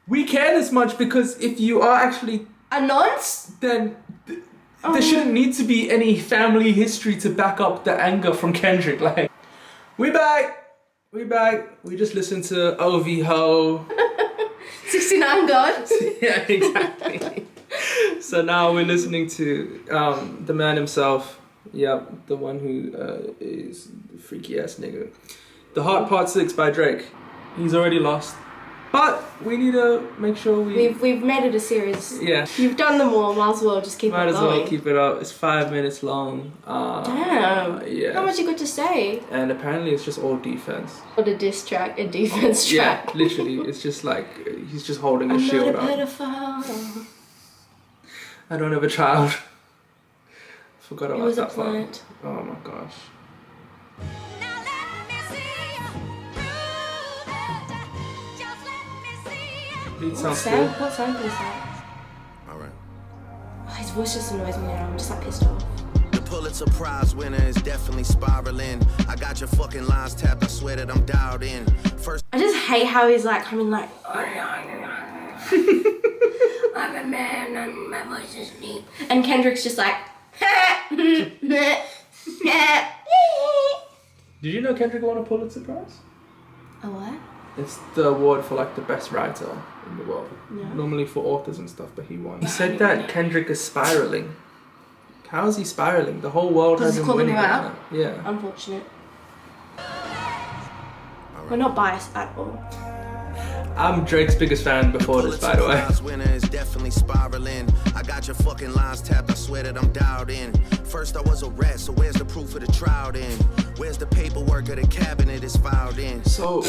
We care this much because if you are actually a nonce, then there shouldn't need to be any family history to back up the anger from Kendrick. Like, we back. We just listened to OV Ho. 69 God. Yeah, exactly. So now we're listening to the man himself. Yep, the one who is the freaky ass nigga. The Heart Part 6 by Drake. He's already lost. But we need to make sure we've made it a series. Yeah. You've done them all, might as well just keep it going. Might as well keep it up. It's 5 minutes long. Damn. Yeah. How much you got to say? And apparently it's just all defense. What a diss track, a defense track. Yeah, literally. It's just like, he's just holding a shield up. I'm not a pedophile. I don't have a child. Forgot about that part. It was a plant. Oh my gosh. Beat sounds cool. What sample is that? Alright. Oh, his voice just annoys me now. I'm just like pissed off. The Pulitzer Prize winner is definitely spiraling. I got your fucking lines tapped. I swear that I'm dialed in. First, I just hate how he's like coming like. I'm a man. My voice is deep. And Kendrick's just like. Did you know Kendrick won a Pulitzer Prize? A what? It's the award for like the best writer in the world. Yeah. Normally for authors and stuff, but he won. He said that Kendrick is spiraling. How is he spiraling? The whole world has him winning right now. Yeah. Unfortunate. We're not biased at all. I'm Drake's biggest fan before this, by the way. Winner is definitely spiraling. I got your fucking lines tapped. I swear that I'm dialed in. First I was a rat, so where's the proof of the trial then? Where's the paperwork of the cabinet is filed in? So,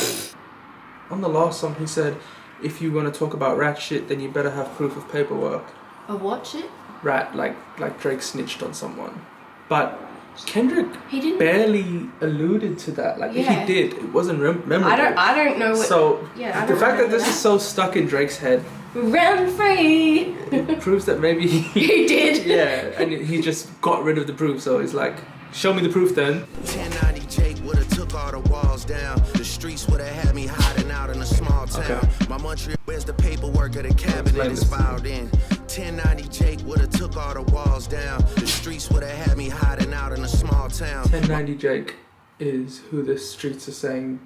on the last song he said, if you want to talk about rat shit, then you better have proof of paperwork. Of what shit? Rat, like Drake snitched on someone. But Kendrick he didn't barely alluded to that. Like, if he did, it wasn't memorable. I don't know what. So, yeah, the fact that this is so stuck in Drake's head. Run free! It proves that maybe he did. Yeah, and he just got rid of the proof. So he's like, show me the proof then. 1090 Jake would've took all the walls down. The streets would've had me hiding out in a small town. Okay. My Montreal, where's the paperwork of the cabinet is filed in? 1090 Jake would've took all the walls down. The streets would've had me hiding out in a small town. 1090 Jake is who the streets are saying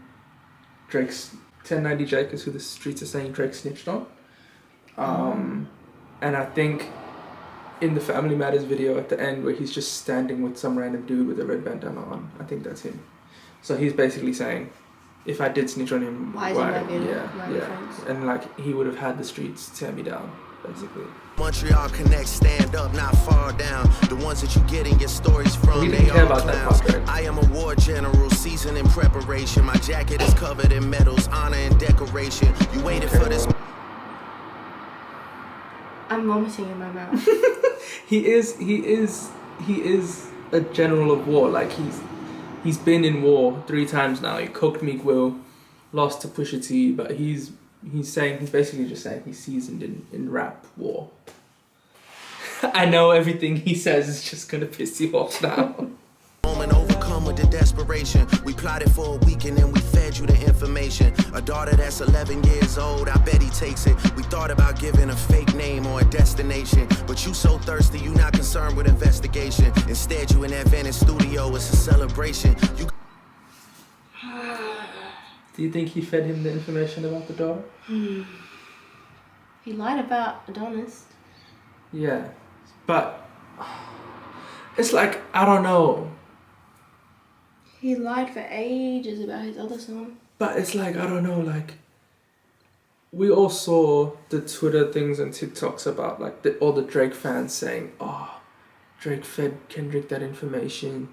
Drake's... 1090 Jake is who the streets are saying Drake snitched on. And I think in the Family Matters video at the end where he's just standing with some random dude with a red bandana on, I think that's him. So he's basically saying, if I did snitch on him, why is he my villain? Yeah. And like he would have had the streets tear me down, basically. Montreal Connect, stand up, not far down. The ones that you get in your stories from, they all clowns. I am a war general, seasoned in preparation. My jacket is covered in medals, honor and decoration. You waited for this. I'm vomiting in my mouth. He is a general of war. Like he's been in war 3 times now. He cooked Meek Will, lost to Pusha T, but he's basically just saying he's seasoned in rap war. I know everything he says is just gonna piss you off now. Moment overcome with the desperation. We plotted for a week and then we fed you the information. A daughter that's 11 years old, I bet he takes it. We thought about giving a fake name or a destination, but you so thirsty, you not concerned with investigation. Instead, you in that Venice studio, it's a celebration. You. Do you think he fed him the information about the daughter? He lied about Adonis. Yeah, but it's like, I don't know. He lied for ages about his other son. But it's like, I don't know, like, we all saw the Twitter things and TikToks about like all the Drake fans saying, oh, Drake fed Kendrick that information.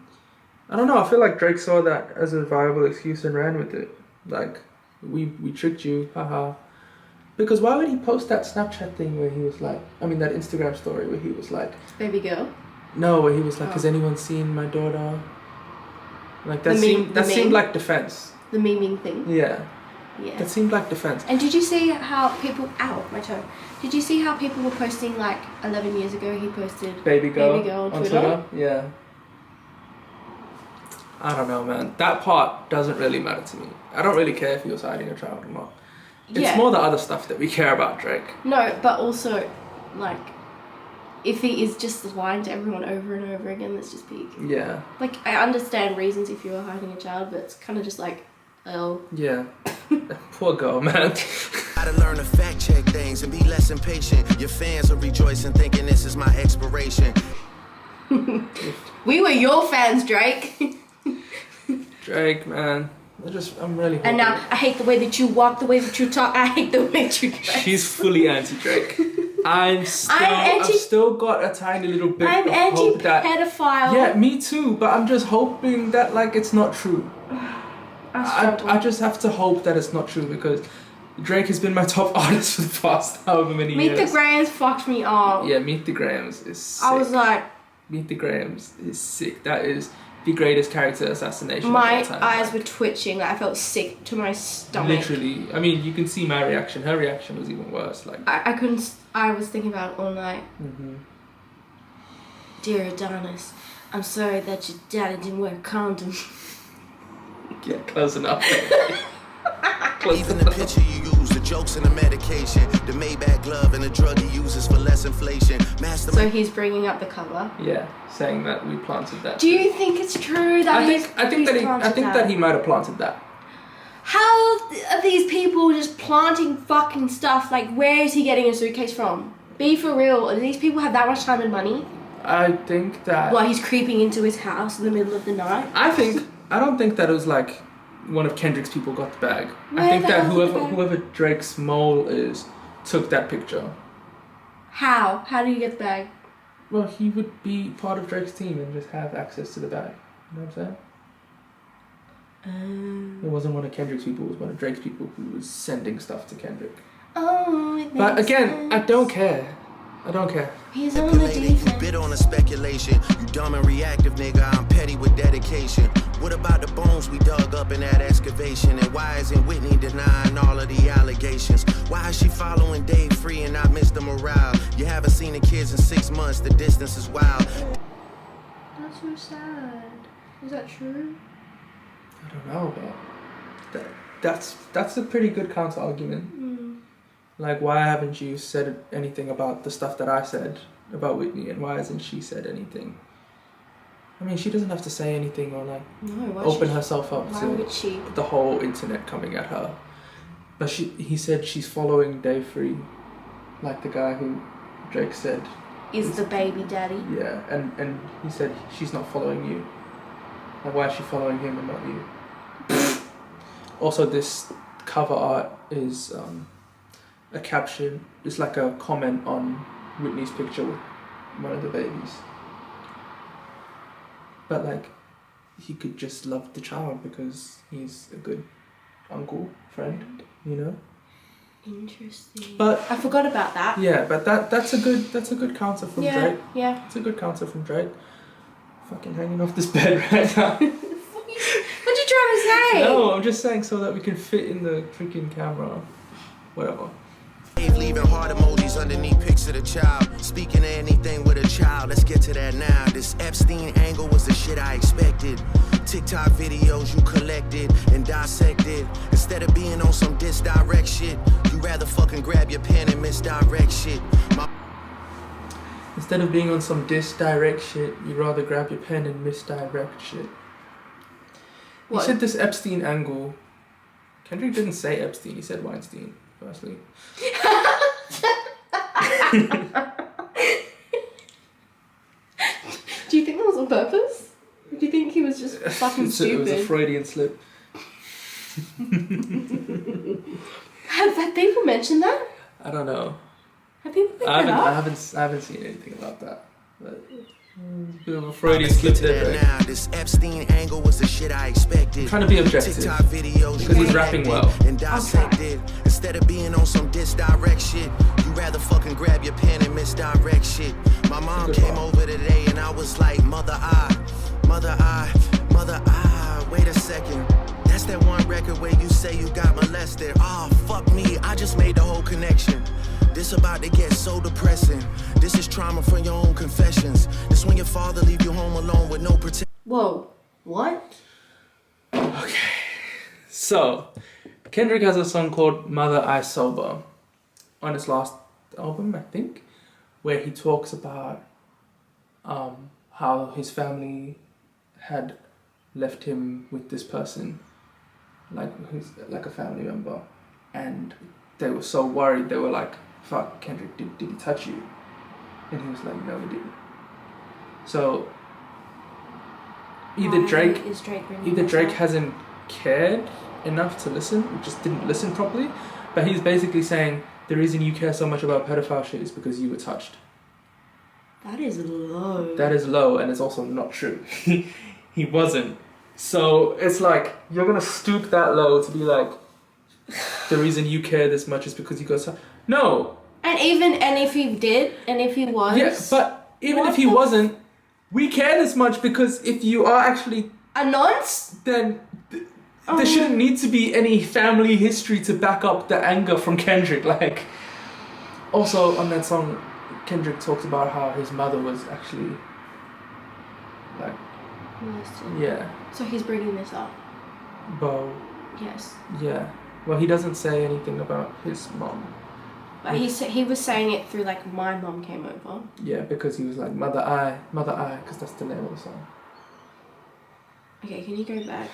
I don't know, I feel like Drake saw that as a viable excuse and ran with it. Like, we tricked you, haha. Because why would he post that Snapchat thing where he was like, I mean that Instagram story where he was like... Baby girl? No, where he was like, has anyone seen my daughter? Like that seemed like defense. The memeing thing? Yeah. Yeah. That seemed like defense. And did you see how people... Ow, my toe. Did you see how people were posting like 11 years ago he posted Baby girl on Twitter? Yeah. I don't know, man. That part doesn't really matter to me. I don't really care if he was hiding a child or not. It's more the other stuff that we care about, Drake. No, but also, like, if he is just lying to everyone over and over again, that's just peak. Yeah. Like, I understand reasons if you were hiding a child, but it's kind of just like, oh. Yeah. Poor girl, man. Gotta learn to fact check things and be less impatient. Your fans are rejoicing, thinking this is my expiration. We were your fans, Drake. Drake, man. I'm really hoping. And now, I hate the way that you walk, the way that you talk, I hate the way that you dress. She's fully anti-Drake. I've still got a tiny little bit I'm of hope that... anti-pedophile. Yeah, me too, but I'm just hoping that, like, it's not true. I just have to hope that it's not true, because Drake has been my top artist for the past however many years. Meet the Grahams fucked me up. Yeah, Meet the Grahams is sick. I was like... Meet the Grahams is sick. That is the greatest character assassination my of all time. eyes were twitching. I felt sick to my stomach. Literally. I mean, you can see my reaction. Her reaction was even worse. Like I couldn't... I was thinking about it all night. Mm-hmm. Dear Adonis, I'm sorry that your daddy didn't wear a condom. Yeah, close enough. Even the picture you use, the jokes and the medication, the Maybach glove and the drug he uses for less inflation. So he's bringing up the cover. Yeah, saying that we planted that. Do you think it's true that I think that he might have planted that. How are these people just planting fucking stuff? Like, where is he getting a suitcase from? Be for real. Do these people have that much time and money? I think that... While he's creeping into his house in the middle of the night? I don't think that it was like one of Kendrick's people got the bag. Where I think the that hell did the bag- whoever Drake's mole is took that picture. How? How do you get the bag? Well, he would be part of Drake's team and just have access to the bag. You know what I'm saying? It wasn't one of Kendrick's people, it was one of Drake's people who was sending stuff to Kendrick. Oh, it makes But again, sense. I don't care. I don't care. He's on the You defense. bid on a speculation. You dumb and reactive, nigga. I'm petty with dedication. What about the bones we dug up in that excavation? And why isn't Whitney denying all of the allegations? Why is she following Dave Free and not Mr. Morale? You haven't seen the kids in 6 months. The distance is wild. That's so sad. Is that true? I don't know, but that's a pretty good counter argument. Like, why haven't you said anything about the stuff that I said about Whitney, and why hasn't she said anything? I mean, she doesn't have to say anything or like open herself up to the whole internet coming at her. But he said she's following Dave Free, like the guy who Drake said is the baby daddy. Yeah, and he said she's not following you. Like, why is she following him and not you? Also, this cover art is a caption. It's like a comment on Whitney's picture with one of the babies. But like, he could just love the child because he's a good uncle, friend, you know? Interesting. But I forgot about that. Yeah, but that's a good counter from Drake. Yeah. It's a good counter from Drake. Fucking hanging off this bed right now. What you trying to say? No, I'm just saying so that we can fit in the freaking camera. Whatever. Leaving heart emojis underneath pics of the child. Speaking of anything with a child, let's get to that now. This Epstein angle was the shit I expected. TikTok videos you collected and dissected. Instead of being on some disdirect shit, you rather fucking grab your pen and misdirect shit. Instead of being on some disdirect shit, you'd rather grab your pen and misdirect shit. What? He said this Epstein angle. Kendrick didn't say Epstein, he said Weinstein, firstly. Do you think that was on purpose? Or do you think he was just fucking stupid? It was a Freudian slip. Have people mentioned that? I don't know. Have people picked that up? I haven't seen anything about that. But a bit of a Freudian slip there, right? Now, this Epstein angle was the shit I expected. Trying to be objective. TikTok videos because he's rapping well. And dissected. Instead of being on some disdirect shit, you rather fucking grab your pen and misdirect shit. My mom came over today and I was like, mother I, wait a second. That's that one record where you say you got molested. Oh, fuck me, I just made the whole connection. This about to get so depressing. This is trauma from your own confessions. This when your father leave you home alone with no protection. Whoa, what? Okay, so Kendrick has a song called Mother I Sober on his last album, I think, where he talks about how his family had left him with this person, who's like a family member, and they were so worried. They were like, "Fuck, Kendrick, did he touch you?" And he was like, "No, he didn't." So either Drake hasn't cared enough to listen, or just didn't listen properly, but he's basically saying the reason you care so much about pedophile shit is because you were touched. That is low. That is low, and it's also not true. He wasn't. So it's like, you're gonna stoop that low to be like, the reason you care this much is because you got touched. No. And if he did, and if he was. Yeah, but even if he wasn't, we care this much because if you are actually a nonce, then there shouldn't need to be any family history to back up the anger from Kendrick. Like, also on that song, Kendrick talks about how his mother was actually like molested. Yeah. So he's bringing this up. Well. Yes. Yeah. Well, he doesn't say anything about his mom. But he was saying it through like, my mom came over. Yeah, because he was like, Mother I, because that's the name of the song. Okay, can you go back?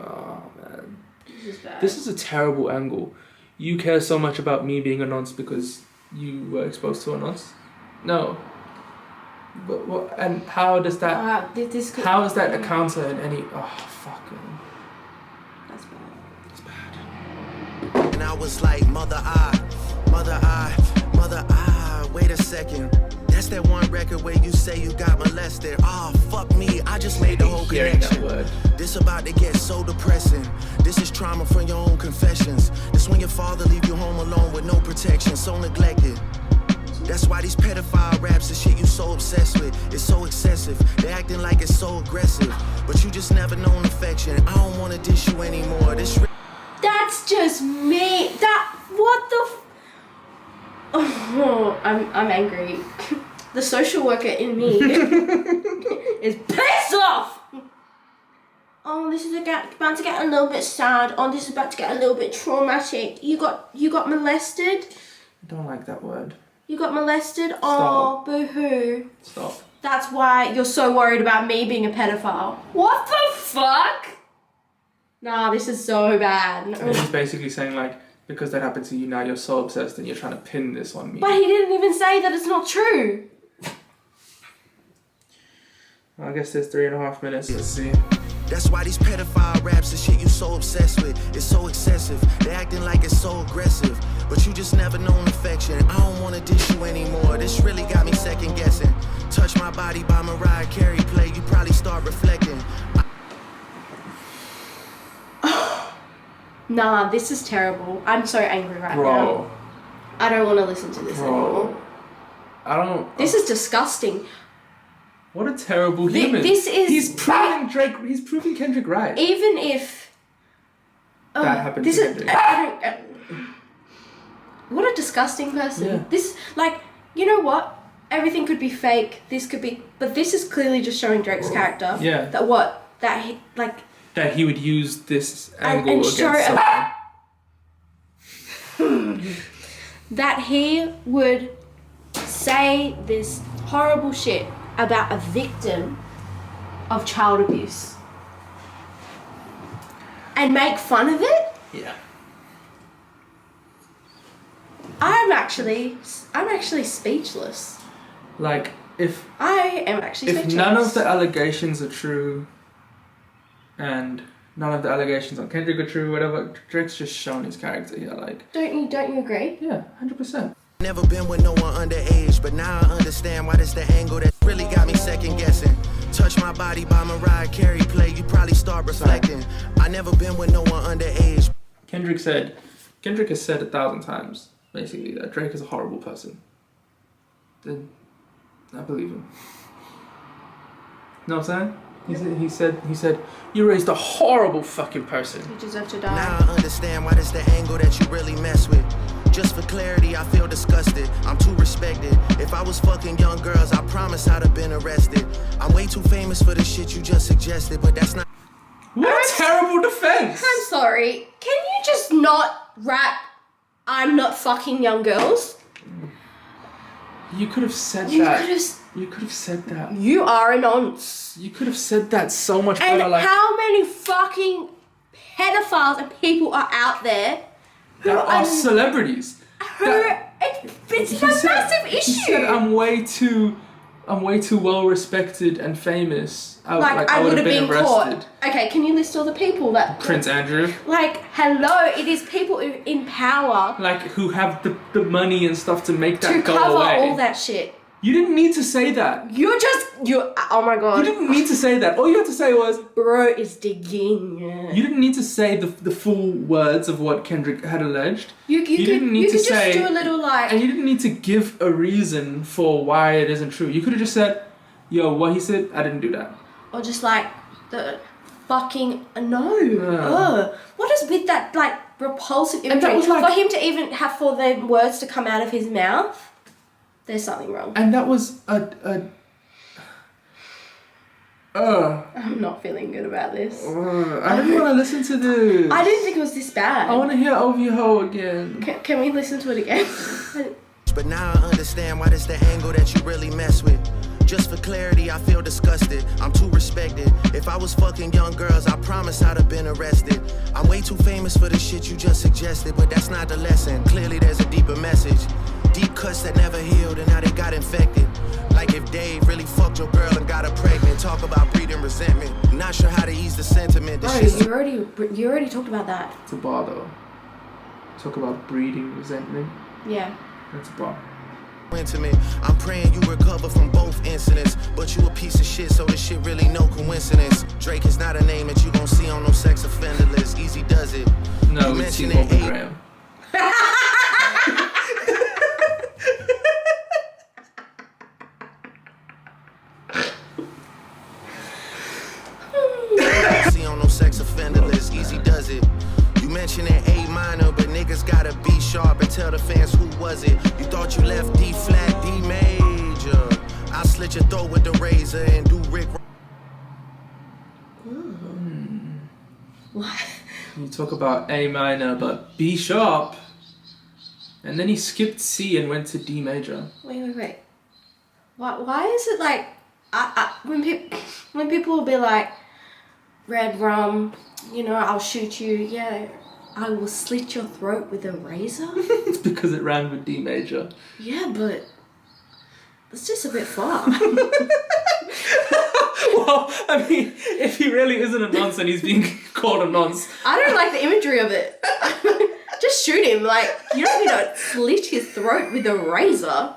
Oh man. This is bad. This is a terrible angle. You care so much about me being a nonce because you were exposed to a nonce? No. But what? And how does that? How is that a counter in any? Oh fucking. That's bad. It's bad. And I was like, mother I. Wait a second. That's that one record where you say you got molested. Oh fuck me, I just made the whole connection. This about to get so depressing. This is trauma from your own confessions. This when your father leave you home alone with no protection, so neglected. That's why these pedophile raps and shit you so obsessed with. It's so excessive. They acting like it's so aggressive. But you just never known affection. I don't wanna dish you anymore. That's just me. What the Oh, I'm angry. The social worker in me is pissed off. Oh, this is about to get a little bit sad. Oh, this is about to get a little bit traumatic. You got molested? I don't like that word. You got molested? Stop. Oh, boo-hoo. Stop. That's why you're so worried about me being a pedophile. What the fuck? Nah, this is so bad. And he's basically saying like, because that happened to you, now you're so obsessed and you're trying to pin this on me. But he didn't even say that it's not true. I guess there's 3.5 minutes. Let's see. That's why these pedophile raps and shit you so obsessed with. It's so excessive. They acting like it's so aggressive. But you just never known affection. I don't wanna dish you anymore. This really got me second guessing. Touch My Body by Mariah Carey play. You probably start reflecting. Nah, this is terrible. I'm so angry right now. I don't want to listen to this anymore. I don't. This is disgusting. What a terrible human. This is. He's proving Drake. He's proving Kendrick right. Even if. That happened to Kendrick. What a disgusting person. Yeah. This, like, you know what? Everything could be fake. This could be. But this is clearly just showing Drake's character. Yeah. That he, like. That he would use this angle and against someone. That he would say this horrible shit about a victim of child abuse and make fun of it. Yeah. I'm actually speechless. Like if I am actually speechless. If none of the allegations are true, and none of the allegations on Kendrick are true, whatever, Drake's just shown his character here. Like, don't you agree? Yeah, 100%. Never been with no one underage, but now I understand why this the angle that really got me second guessing. Touch My Body by Mariah Carey play. You probably start reflecting. I never been with no one underage. Kendrick has said 1,000 times basically that Drake is a horrible person. Then I believe him. You know what I'm saying? He said, you raised a horrible fucking person. You deserve to die. Now I understand why this the angle that you really mess with. Just for clarity, I feel disgusted. I'm too respected. If I was fucking young girls, I promise I'd have been arrested. I'm way too famous for the shit you just suggested, but that's not. What? terrible defense. I'm sorry. Can you just not rap I'm not fucking young girls? You could have said You that. could have... You could have said that. You are a nonce. You could have said that so much And better. Like, how many fucking pedophiles and people are out there that are celebrities. who... It's a massive He issue. said, I'm way too well respected and famous. I would have been arrested. caught. Okay, can you list all the people that... Prince Andrew. Like, hello, it is people in power Like, who have the money and stuff to make that to go cover away. all that shit. You didn't need to say that. Oh my god. You didn't need to say that. All you had to say was, Bro is digging. you didn't need to say the full words of what Kendrick had alleged. You didn't need to could say, just do a little like... and you didn't need to give a reason for why it isn't true. You could have just said, yo, what he said, I didn't do that. Or just like, the fucking... No. Yeah. Ugh. What is with that, like, repulsive And that imagery? was like- For him to even have for the words to come out of his mouth, there's something wrong. And that was I'm not feeling good about this. I didn't want to listen to this. I didn't think it was this bad. I want to hear OVO again. Can we listen to it again? But now I understand why this the angle that you really mess with. Just for clarity, I feel disgusted. I'm too respected. If I was fucking young girls, I promise I'd have been arrested. I'm way too famous for the shit you just suggested, but that's not the lesson. Clearly there's a deeper message. Deep cuts that never healed and now they got infected. Like if Dave really fucked your girl and got her pregnant. Talk about breeding resentment. Not sure how to ease the sentiment. Bro, This shit's you already talked about that. It's a bar though. Talk about breeding resentment. Yeah. That's a bar. intimate. I'm praying you recover from both incidents. But you a piece of shit, so this shit really no coincidence. Drake is not a name that you gon' see on no sex offender list. Easy does it. No, You it's mentioned Bobby it, Graham. See on no sex offender list, easy does it. You mentioned it A minor, but niggas gotta be sharp and tell the fans who was it. You thought you left D flat, D major. I'll slit your throat with the razor and do Rick. What? You talk about A minor, but B sharp. And then he skipped C and went to D major. Wait. Why is it like when people will be like, red rum, you know, I'll shoot you. Yeah, I will slit your throat with a razor. It's because it rhymed with D major. Yeah, but it's just a bit far. Well, I mean, if he really isn't a nonce and he's being called a nonce. I don't like the imagery of it. Just shoot him. Like, you don't need to slit his throat with a razor.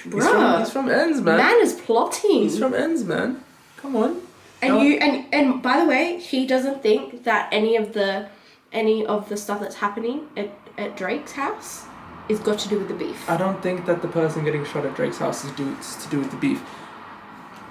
Bruh. He's from Ends, man. Man is plotting. He's from Ends, man. Come on. And by the way, he doesn't think that any of the stuff that's happening at Drake's house is got to do with the beef. I don't think that the person getting shot at Drake's house is to do with the beef.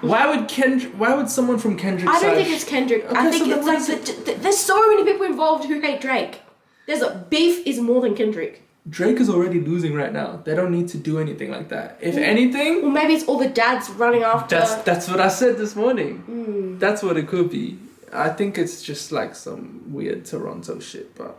Why would someone from Kendrick's I don't side... think it's Kendrick. Okay, I think so it's then like what is there's so many people involved who hate Drake. There's a beef is more than Kendrick. Drake is already losing right now. They don't need to do anything like that. If anything... Well, maybe it's all the dads running after... That's what I said this morning. That's what it could be. I think it's just like some weird Toronto shit, but...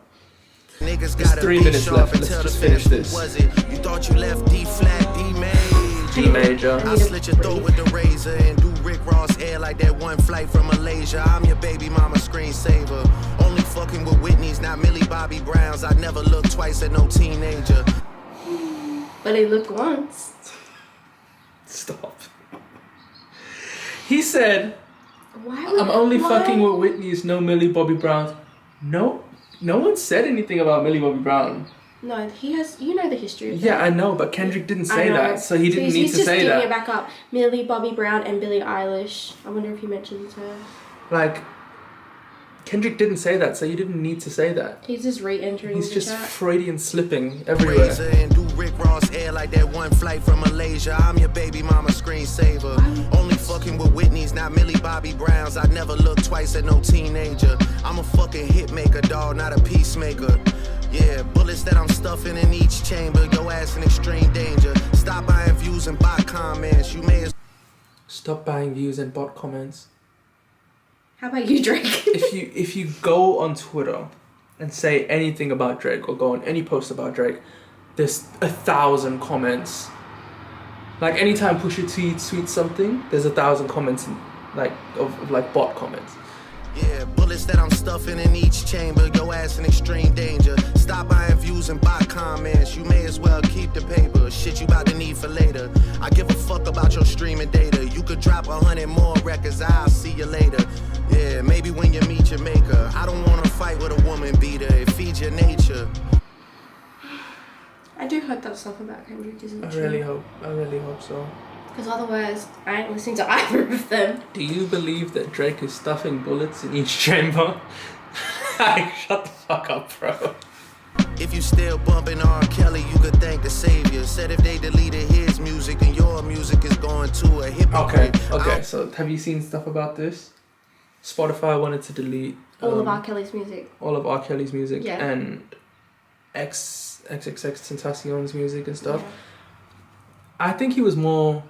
Niggas There's gotta 3 be minutes sharp left. and Let's tell the just finish fans who this. was it. You thought you left D flat, D major. D major. I'll slit your throat with the razor and do Rick Ross hair like that one flight from Malaysia. I'm your baby mama screensaver. Only fucking with Whitney's, not Millie Bobby Browns. I never look twice at no teenager. But he looked once. Stop. He said, Why would I'm only why? fucking with Whitney's, no Millie Bobby Brown. No one said anything about Millie Bobby Brown. No, he has... You know the history of that. Yeah, I know, but Kendrick didn't say I know. that, so he didn't need he's to just say digging that. it back up. Millie Bobby Brown and Billie Eilish. I wonder if he mentions her. Like, Kendrick didn't say that, so you didn't need to say that. He's just re-entering He's the just chat. Freudian slipping everywhere. Razor and do Rick Ross hair like that one flight from Malaysia. I'm your baby mama screensaver. Only fucking with Whitney's, not Millie Bobby Browns. I never look twice at no teenager. I'm a fucking hit maker, dog, not a peacemaker. Yeah, bullets that I'm stuffing in each chamber. Your ass in extreme danger. Stop buying views and bot comments. You may as Stop buying views and bot comments. How about you, Drake? if you go on Twitter and say anything about Drake or go on any post about Drake, there's 1,000 comments. Like anytime Pusha T tweets something, there's 1,000 comments of like bot comments. Yeah, bullets that I'm stuffing in each chamber. Your ass in extreme danger. Stop buying views and buy comments. You may as well keep the paper. Shit you about to need for later. I give a fuck about your streaming data. You could drop 100 more records. I'll see you later. Yeah, maybe when you meet your maker. I don't wanna fight with a woman beater. It feeds your nature. I do hope that stuff about Kendrick isn't true. I really hope so. Because otherwise, I ain't listening to either of them. Do you believe that Drake is stuffing bullets in each chamber? Like, shut the fuck up, bro. If you still bumping R. Kelly, you could thank the savior. Said if they deleted his music and your music is going to a hypocrite. Okay, so have you seen stuff about this? Spotify wanted to delete All of R. Kelly's music. All of R. Kelly's music, Yeah. and XXXTentacion's music and stuff. Yeah. I think he was more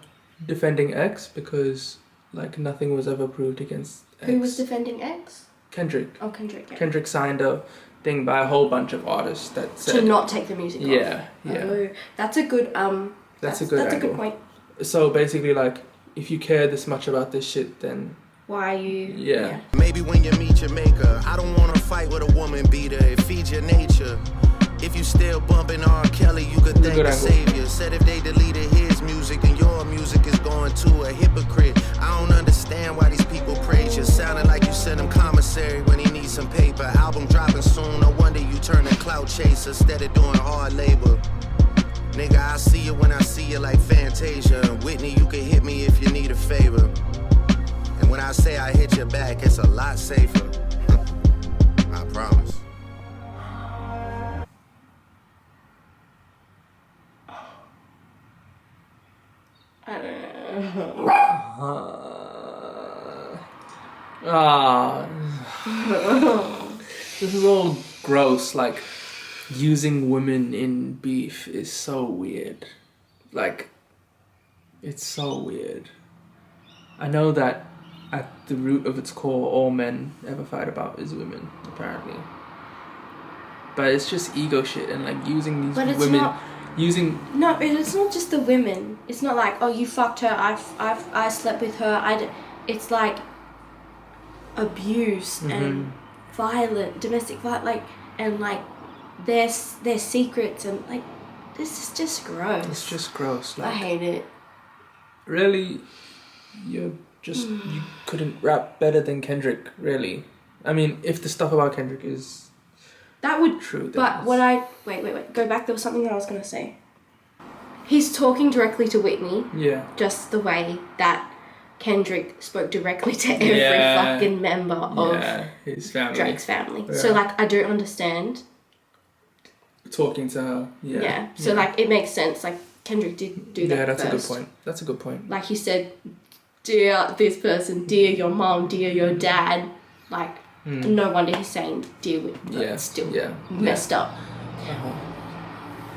defending X because like nothing was ever proved against X. Who was defending X? Kendrick. Oh, Kendrick, yeah. Kendrick signed a thing by a whole bunch of artists that said To not take the music off. Yeah. Oh, that's a good That's a good That's a angle. good point. So basically, like, if you care this much about this shit, then Why are you? Yeah. Maybe when you meet your maker. I don't wanna fight with a woman beater. It feeds your nature. If you still bumping R. Kelly, you could thank the savior. Said if they deleted his music and your music is going to a hypocrite. I don't understand why these people praise you. Sounding like you sent him commissary when he needs some paper. Album dropping soon, no wonder you turn a clout chaser instead of doing hard labor. Nigga, I see you when I see you like Fantasia. Whitney, you can hit me if you need a favor. And when I say I hit your back, it's a lot safer. I promise. I don't know. This is all gross. Like, using women in beef is so weird. Like, it's so weird. I know that at the root of its core, all men ever fight about is women, apparently. But it's just ego shit and like using these women. No, it's not just the women. It's not like, oh, you fucked her. I slept with her. It's like abuse and domestic violence, like, and like their secrets and like this is just gross. It's just gross. Like, I hate it. Really, you couldn't rap better than Kendrick. Really, I mean, if the stuff about Kendrick is that would true. But when wait, go back. There was something that I was gonna say. He's talking directly to Whitney. Yeah. Just the way that Kendrick spoke directly to every fucking member of his family. Drake's family. Yeah. So like, I don't understand. Talking to her. Yeah. Yeah. So like, it makes sense. Like Kendrick did do that. Yeah, that's first. a good point. That's a good point. Like he said, dear this person, dear your mom, dear your dad. Like, no wonder he's saying dear with, but it's still messed up.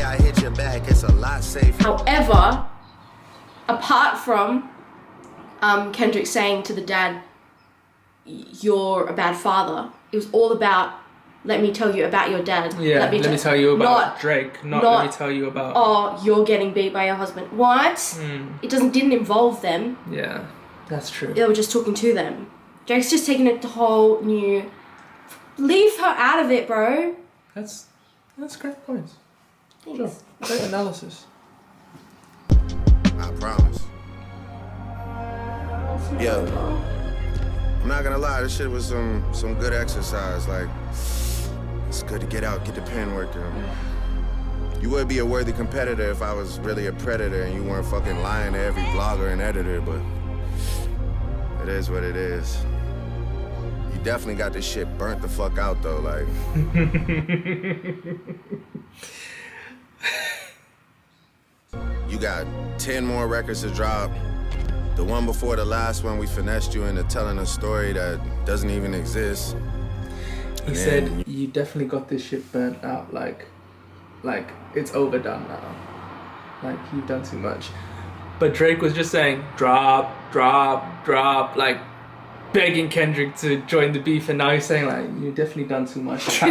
I hit your back, it's a lot safer. However, apart from Kendrick saying to the dad, you're a bad father, it was all about, let me tell you about your dad. Yeah, let me tell you about Drake, not let me tell you about... Oh, you're getting beat by your husband. What? It didn't involve them. Yeah, that's true. They were just talking to them. Drake's just taking it to whole new... Leave her out of it, bro. That's great points. Thanks. Sure. Great analysis. I promise. Yo, I'm not gonna lie, this shit was some good exercise. Like, it's good to get out, get the pen working. You would be a worthy competitor if I was really a predator and you weren't fucking lying to every blogger and editor, but it is what it is. You definitely got this shit burnt the fuck out though, like. You got 10 more records to drop. The one before the last one, we finessed you into telling a story that doesn't even exist. He said, you definitely got this shit burnt out, like it's overdone now. Like, you've done too much. But Drake was just saying, drop, like, begging Kendrick to join the beef, and now he's saying like, you've definitely done too much.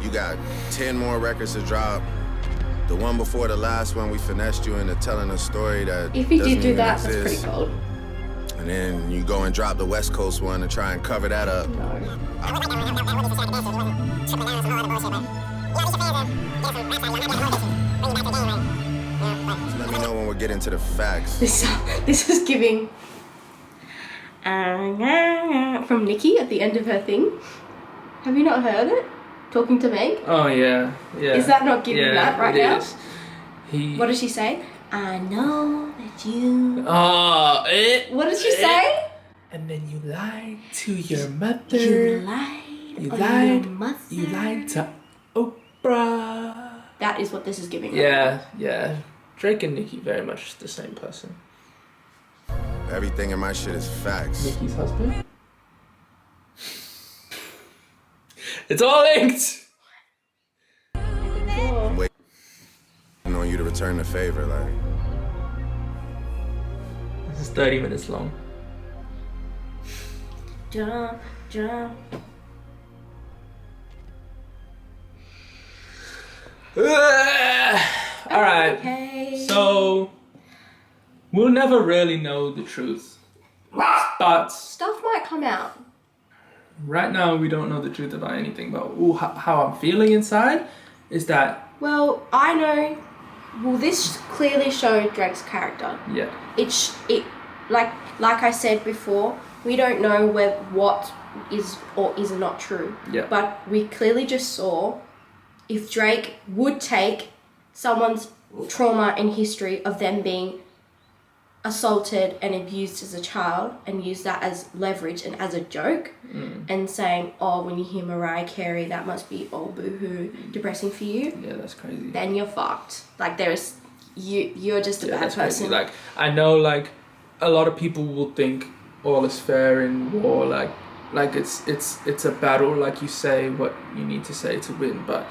You got 10 more records to drop. The one before the last one, we finessed you into telling a story that If you doesn't did do even that, exist. that's pretty cold. And then you go and drop the West Coast one and try and cover that up. Let me know when we're getting to the facts. This is giving from Nikki at the end of her thing. Have you not heard it? Talking to Meg? Oh yeah, yeah. Is that not giving that right now? Is. What does she say? I know that you... What does she say? And then you lied to your mother. You lied You on lied. your mother. You lied to Oprah. That is what this is giving. Yeah, yeah. Drake and Nicki very much the same person. Everything in my shit is facts. Nicki's husband. It's all linked. I'm waiting on you to return the favor, like. This is 30 minutes long. Jump, jump. All right. Okay. So we'll never really know the truth, but Stuff might come out. right now we don't know the truth about anything. But how I'm feeling inside is that Well, I know. Well, this clearly showed Drake's character. yeah, It like I said before, we don't know what is or is not true. Yeah. But we clearly just saw if Drake would take someone's trauma and history of them being assaulted and abused as a child and use that as leverage and as a joke and saying, oh, when you hear Mariah Carey, that must be oh boo-hoo, depressing for you, yeah, that's crazy. then you're fucked. Like you're just a bad That's crazy. person. Like I know, like a lot of people will think all is fair in war. Like it's a battle. Like you say what you need to say to win. But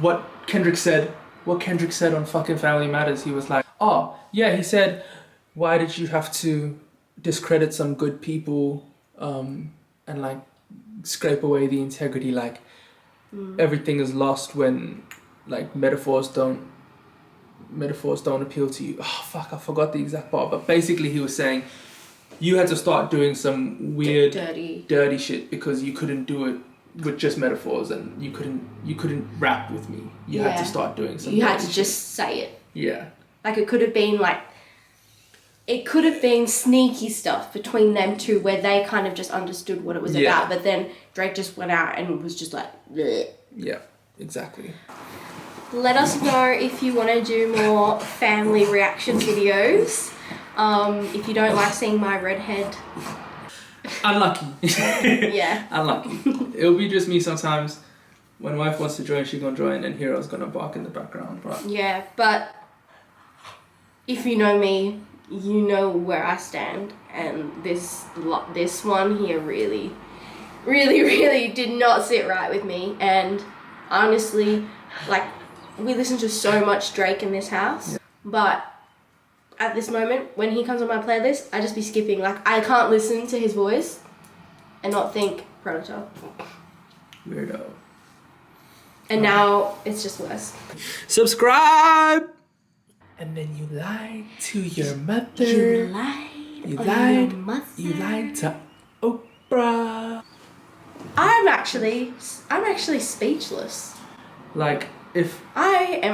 what Kendrick said on fucking Family Matters, he was like, oh yeah, he said, why did you have to discredit some good people and like scrape away the integrity? Like everything is lost when like metaphors don't appeal to you. Oh fuck, I forgot the exact part, but basically he was saying you had to start doing some weird dirty shit because you couldn't do it with just metaphors, and you couldn't rap with me. You had to start doing some. You had to shit. just say it. Yeah. Like it could have been sneaky stuff between them two where they kind of just understood what it was about, but then Drake just went out and was just like, bleh. Yeah, exactly. Let us know if you want to do more family reaction videos. If you don't like seeing my redhead. Unlucky. Yeah. Unlucky. It'll be just me sometimes. When wife wants to join, she's gonna join, and Hero's gonna bark in the background. But Yeah, but if you know me, you know where I stand, and this one here really did not sit right with me. And honestly, like, we listen to so much Drake in this house, but at this moment, when he comes on my playlist, I just be skipping. Like, I can't listen to his voice and not think Predator. weirdo. And now it's just worse. Subscribe. And then you lied to your mother. You lied. You on lied. your mother. You lied to Oprah. I'm actually speechless. Like if I am